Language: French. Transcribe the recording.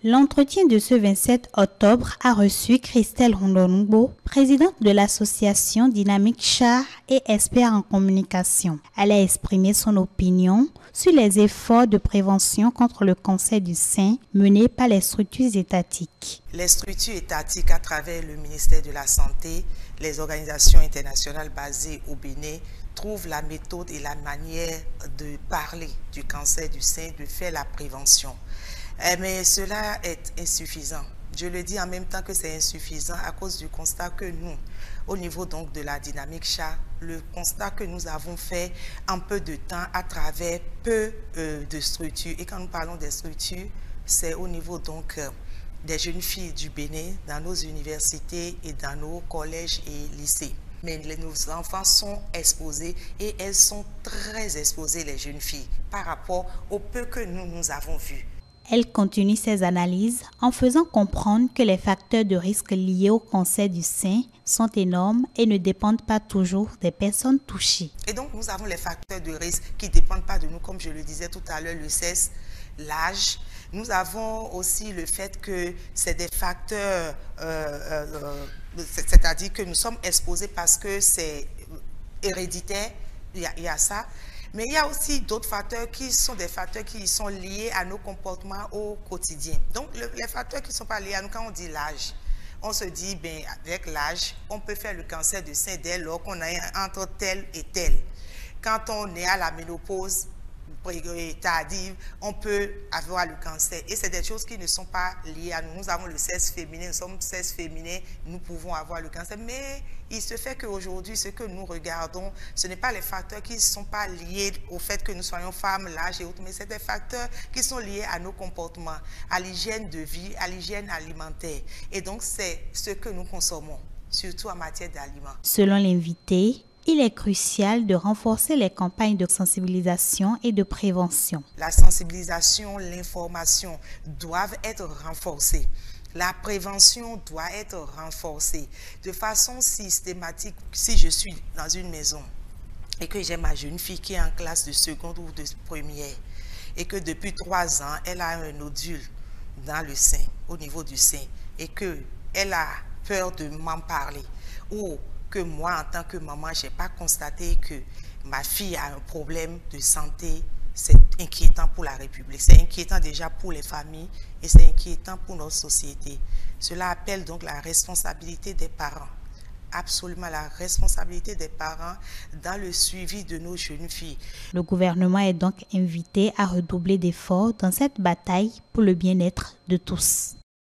L'entretien de ce 27 octobre a reçu Christelle Rondongo, présidente de l'association Dynamique Char et expert en communication. Elle a exprimé son opinion sur les efforts de prévention contre le cancer du sein menés par les structures étatiques. Les structures étatiques à travers le ministère de la Santé, les organisations internationales basées au Bénin trouvent la méthode et la manière de parler du cancer du sein, de faire la prévention. Mais cela est insuffisant. Je le dis en même temps que c'est insuffisant à cause du constat que nous, au niveau donc de la dynamique chat, le constat que nous avons fait en peu de temps à travers peu de structures. Et quand nous parlons des structures, c'est au niveau donc des jeunes filles du Bénin, dans nos universités et dans nos collèges et lycées. Mais nos enfants sont exposés et elles sont très exposées, les jeunes filles, par rapport au peu que nous avons vu. Elle continue ses analyses en faisant comprendre que les facteurs de risque liés au cancer du sein sont énormes et ne dépendent pas toujours des personnes touchées. Et donc nous avons les facteurs de risque qui ne dépendent pas de nous, comme je le disais tout à l'heure, le sexe, l'âge. Nous avons aussi le fait que c'est des facteurs, c'est-à-dire que nous sommes exposés parce que c'est héréditaire, il y a ça. Mais il y a aussi d'autres facteurs qui sont des facteurs qui sont liés à nos comportements au quotidien. Donc, les facteurs qui ne sont pas liés à nous, quand on dit l'âge, on se dit, ben, avec l'âge, on peut faire le cancer du sein dès lors qu'on a entre tel et tel. Quand on est à la ménopause tardive, on peut avoir le cancer. Et c'est des choses qui ne sont pas liées à nous. Nous avons le sexe féminin, nous sommes sexe féminin, nous pouvons avoir le cancer. Mais il se fait qu'aujourd'hui, ce que nous regardons, ce n'est pas les facteurs qui ne sont pas liés au fait que nous soyons femmes, l'âge et autres, mais c'est des facteurs qui sont liés à nos comportements, à l'hygiène de vie, à l'hygiène alimentaire. Et donc, c'est ce que nous consommons, surtout en matière d'aliments. Selon l'invité, il est crucial de renforcer les campagnes de sensibilisation et de prévention. La sensibilisation, l'information doivent être renforcées. La prévention doit être renforcée de façon systématique. Si je suis dans une maison et que j'ai ma jeune fille qui est en classe de seconde ou de première et que depuis 3 ans, elle a un nodule dans le sein, au niveau du sein, et qu'elle a peur de m'en parler, ou que moi, en tant que maman, je n'ai pas constaté que ma fille a un problème de santé, c'est inquiétant pour la République. C'est inquiétant déjà pour les familles et c'est inquiétant pour notre société. Cela appelle donc la responsabilité des parents. Absolument la responsabilité des parents dans le suivi de nos jeunes filles. Le gouvernement est donc invité à redoubler d'efforts dans cette bataille pour le bien-être de tous.